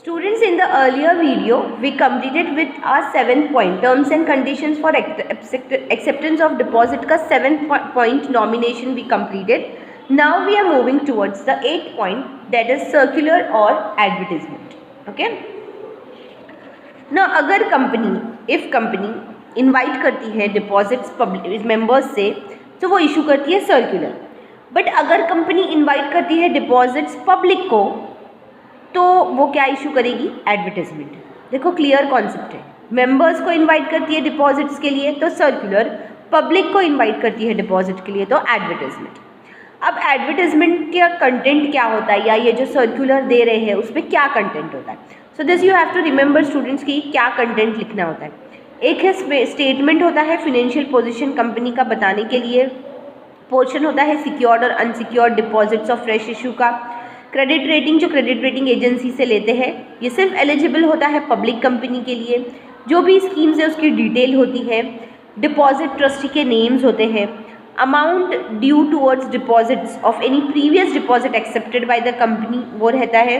Students, in the earlier video, we completed with our 7 point terms and conditions for acceptance of deposit का 7 point nomination we completed. Now we are moving towards the 8 point, that is circular or advertisement. Okay. Now अगर if company invite करती है deposits public members से, तो वो issue करती है circular. But अगर company invite करती है deposits public को, तो वो क्या इशू करेगी? एडवर्टाइजमेंट. देखो क्लियर कॉन्सेप्ट है. मेंबर्स को इनवाइट करती है डिपॉजिट्स के लिए तो सर्कुलर, पब्लिक को इनवाइट करती है डिपॉजिट के लिए तो एडवर्टाइजमेंट. अब एडवर्टाइजमेंट का कंटेंट क्या होता है, या ये जो सर्कुलर दे रहे हैं उसमें क्या कंटेंट होता है? So this you have to remember students की क्या कंटेंट लिखना होता है. एक है स्टेटमेंट होता है फिनेंशियल पोजिशन कंपनी का बताने के लिए. पोर्शन होता है सिक्योर्ड और unsecured deposits of fresh issue का. क्रेडिट रेटिंग जो क्रेडिट रेटिंग एजेंसी से लेते हैं, ये सिर्फ एलिजिबल होता है पब्लिक कंपनी के लिए. जो भी स्कीम्स है उसकी डिटेल होती है. डिपॉजिट ट्रस्टी के नेम्स होते हैं. Amount due towards deposits of any previous deposit accepted by the company वो रहता है.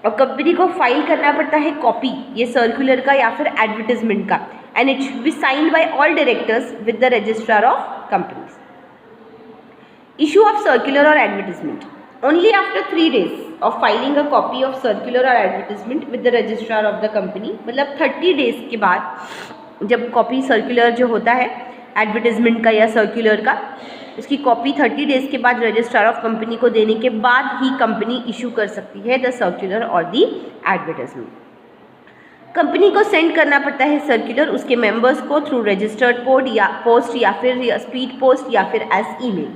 और कंपनी को फाइल करना पड़ता है कॉपी ये सर्कुलर का या फिर एडवर्टाइजमेंट का, and it should B signed bye all directors with the registrar of companies. Issue of circular or advertisement. Only after 3 days of filing a copy of circular or advertisement with the registrar of the company, मतलब 30 days के बाद जब copy circular जो होता है advertisement का या circular का, उसकी कॉपी 30 डेज के बाद रजिस्ट्रार ऑफ कंपनी को देने के बाद ही कंपनी इशू कर सकती है द सर्कुलर और दी एडवर्टाइजमेंट. कंपनी को सेंड करना पड़ता है सर्कुलर उसके मेंबर्स को थ्रू रजिस्टर्ड पोस्ट या फिर स्पीड पोस्ट या फिर as email.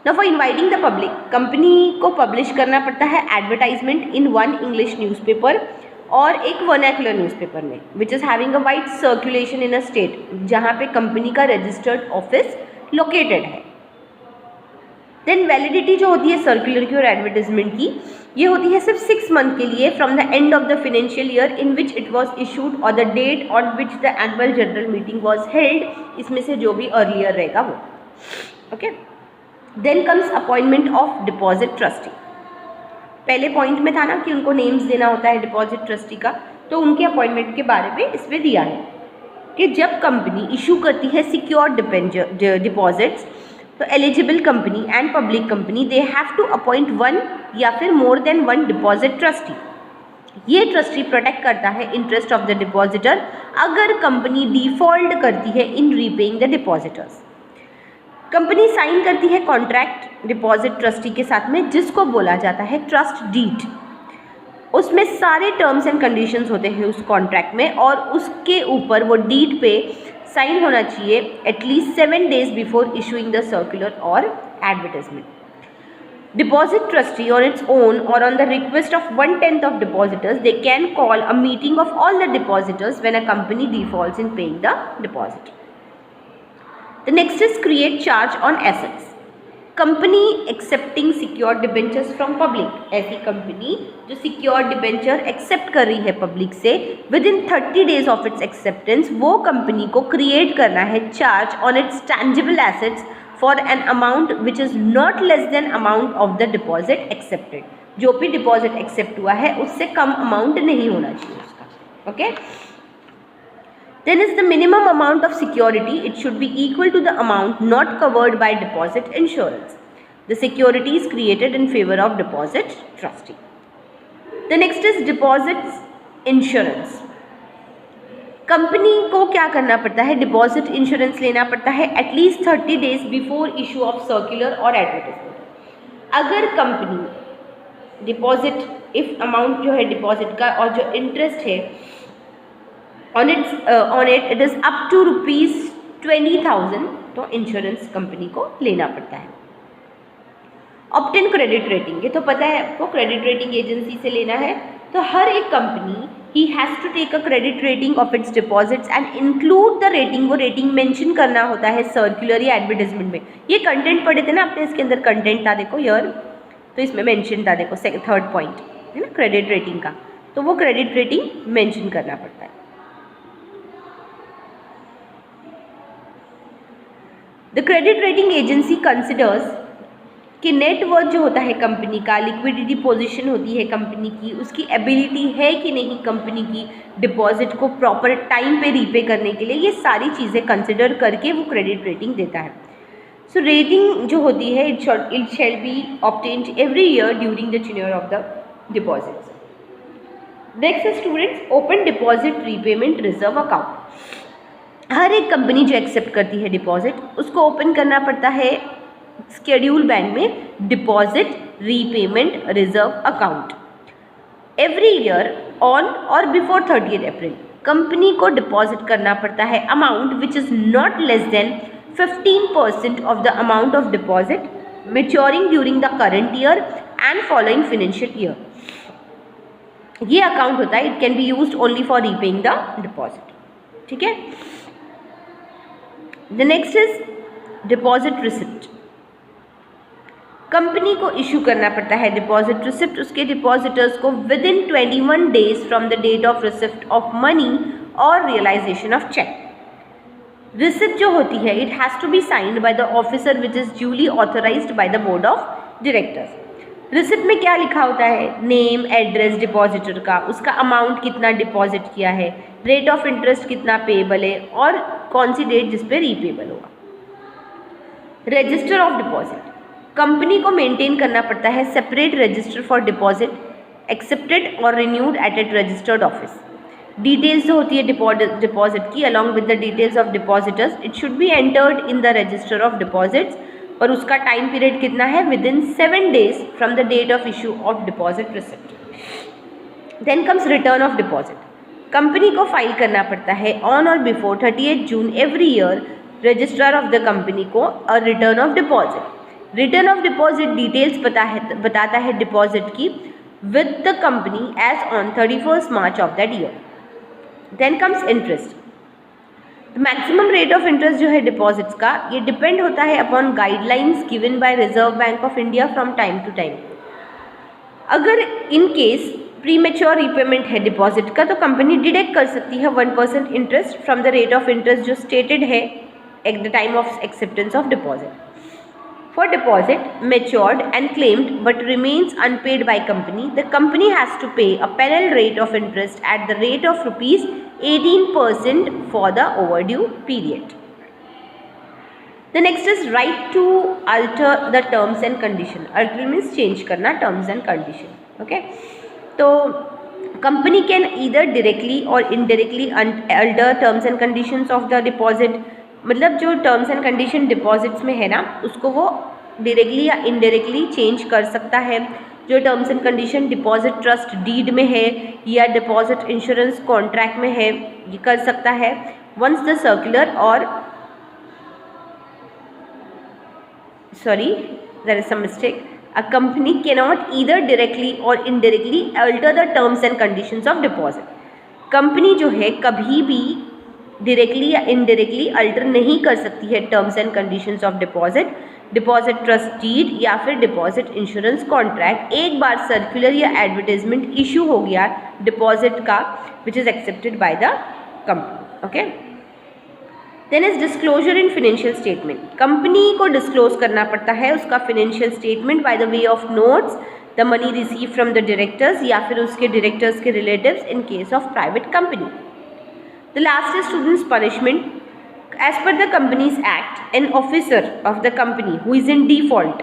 Now for inviting the public, company को पब्लिश करना पड़ता है advertisement in one English newspaper और एक वर्नाक्युलर न्यूज़पेपर में which is having a wide circulation in a state जहाँ पे कंपनी का रजिस्टर्ड ऑफिस लोकेटेड है. देन वैलिडिटी जो होती है सर्कुलर की और एडवर्टाइजमेंट की, ये होती है सिर्फ 6 मंथ के लिए from the end of the financial year in which it was issued or the date on which the annual general meeting was held. इसमें से जो भी अर्लियर रहेगा वो. Okay. Then comes appointment of deposit trustee. पहले point में था ना कि उनको नेम्स देना होता है डिपॉजिट ट्रस्टी का, तो उनके अपॉइंटमेंट के बारे में इसमें दिया है कि जब कंपनी इशू करती है सिक्योर्ड डिपॉजिट्स तो eligible company and public company they have to appoint one या फिर more than one deposit trustee. ये ट्रस्टी प्रोटेक्ट करता है इंटरेस्ट ऑफ द डिपॉजिटर अगर कंपनी डिफॉल्ट करती है in repaying the depositors. Company sign करती है कॉन्ट्रैक्ट डिपॉजिट ट्रस्टी के साथ में जिसको बोला जाता है ट्रस्ट डीड. उसमें सारे टर्म्स एंड कंडीशंस होते हैं उस कॉन्ट्रैक्ट में और उसके ऊपर वो डीड पे साइन होना चाहिए at least 7 days before issuing the circular or advertisement. Deposit trustee on its own or on the request of 1/10 of depositors they can call a meeting of all the depositors when a company defaults in paying the deposit. The next is create charge on assets. Company accepting secured debentures from public. ऐसी company जो secured debenture accept कर रही है public से within 30 days of its acceptance, वो company को create करना है charge on it's tangible assets for an amount which is not less than amount of the deposit accepted. जो भी डिपॉजिट एक्सेप्ट हुआ है उससे कम अमाउंट नहीं होना चाहिए उसका. Okay. Then is the minimum amount of security. It should be equal to the amount not covered by deposit insurance. The security is created in favor of deposit trustee. The next is deposits insurance. Company को क्या करना पड़ता है? Deposit insurance लेना पड़ता है at least 30 days before issue of circular or advertisement. अगर company deposit if amount जो है डिपॉजिट का और जो इंटरेस्ट है on it it is up to ₹20,000, तो इंश्योरेंस कंपनी को लेना पड़ता है. ऑप्टेन क्रेडिट रेटिंग, ये तो पता है आपको क्रेडिट रेटिंग एजेंसी से लेना है. तो हर एक कंपनी ही has to take a credit rating of its deposits and include the rating. वो रेटिंग मेंशन करना होता है सर्कुलर या एडवर्टाइजमेंट में. ये कंटेंट पढ़े थे ना आपने, इसके अंदर कंटेंट था देखो ईयर, तो इसमें मेंशन था देखो 3rd पॉइंट है ना क्रेडिट रेटिंग का, तो वो क्रेडिट रेटिंग मेंशन करना पड़ता है. The credit rating agency considers कि नेटवर्थ जो होता है कंपनी का, लिक्विडिटी पोजीशन होती है कंपनी की, उसकी एबिलिटी है कि नहीं कंपनी की डिपॉजिट को प्रॉपर टाइम पे रीपे करने के लिए, ये सारी चीज़ें कंसिडर करके वो क्रेडिट रेटिंग देता है। सो रेटिंग जो होती है it shall be obtained every year during the tenure of the deposits. Next students, open deposit repayment reserve account. हर एक कंपनी जो एक्सेप्ट करती है डिपॉजिट उसको ओपन करना पड़ता है शेड्यूल बैंक में deposit repayment reserve account. Every year on or before 30 April company को डिपॉजिट करना पड़ता है amount which is not less than 15% of the amount of deposit maturing during the current year and following financial year. ये account होता है, it can be used only for repaying the deposit. ठीक है। The next is deposit receipt. Company को issue करना पड़ता है deposit receipt उसके डिपॉजिटर्स को within 21 days from the date of receipt of money और रियलाइजेशन ऑफ चेक। रिसिप्ट जो होती है it has to be signed by the officer which is duly authorised by the board of directors. Receipt में क्या लिखा होता है? Name, address depositor का, उसका अमाउंट कितना डिपॉजिट किया है, रेट ऑफ इंटरेस्ट कितना पेएबल है और कौन सी डेट जिस पे रीपेबल होगा। रजिस्टर ऑफ डिपॉजिट, कंपनी को मेंटेन करना पड़ता है separate register for deposit accepted or renewed at at registered office. Details जो होती है डिपॉजिट की along with the details of depositors it should be entered in the register of deposits और उसका टाइम पीरियड कितना है? Within 7 days from the date of issue of deposit receipt. Then comes return of deposit. Company को file करना पड़ता है on or before 30 June every year registrar of the company को a return of deposit. Return of deposit details बताता है deposit की with the company as on 31 March of that year. Then comes interest. Maximum rate of interest जो है deposits का ये depend होता है upon guidelines given by Reserve Bank of India from time to time. अगर in case premature repayment है deposit का तो कंपनी डिडक्ट कर सकती है 1% interest from the rate of interest जो स्टेटेड है at the time of acceptance of deposit. For deposit matured and claimed but remains unpaid by company, the company has to pay a penal rate of interest at the rate of rupees 18% for the overdue period. The next is right to alter the terms and condition. Alter means change करना terms and condition. Okay? तो company can either directly or indirectly alter terms and conditions of the deposit. मतलब जो terms and condition deposits में है ना उसको वो directly या इनडायरेक्टली चेंज कर सकता है। जो terms and condition deposit trust deed में है या डिपॉजिट इंश्योरेंस कॉन्ट्रैक्ट में है ये कर सकता है। Once the circular or sorry there is some mistake, a company cannot either directly or indirectly alter the terms and conditions of deposit. Company जो है कभी भी डायरेक्टली या इनडायरेक्टली अल्टर नहीं कर सकती है terms and conditions of deposit, deposit trust deed या फिर डिपॉजिट इंश्योरेंस कॉन्ट्रैक्ट। एक बार सर्कुलर या एडवर्टाइजमेंट इशू हो गया डिपॉजिट का which is accepted by the company. Okay. Then is disclosure in financial statement. Company को डिस्क्लोज करना पड़ता है उसका financial statement by the way of notes, the money receive from the directors या फिर उसके डायरेक्टर्स के relatives in case of private company. The last is students' punishment. As per the Companies Act, an officer of the company who is in default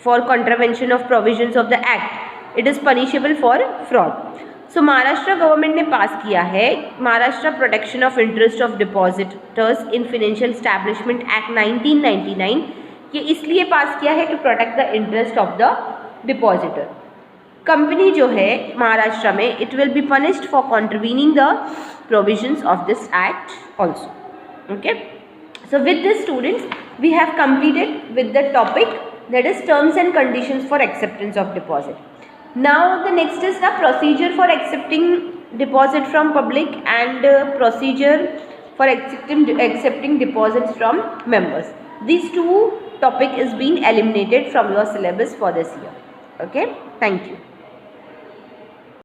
for contravention of provisions of the Act, it is punishable for fraud. So Maharashtra government ने पास किया है Maharashtra protection of interest of depositors in financial establishment act 1999। ये इसलिए पास किया है to protect the interest of the depositor. Company जो है महाराष्ट्र में it will be punished for contravening the provisions of this act also. Okay, so with this students we have completed with the topic that is terms and conditions for acceptance of deposit. Now the next is the procedure for accepting deposit from public and procedure for accepting deposits from members. These two topic is being eliminated from your syllabus for this year. Okay, thank you.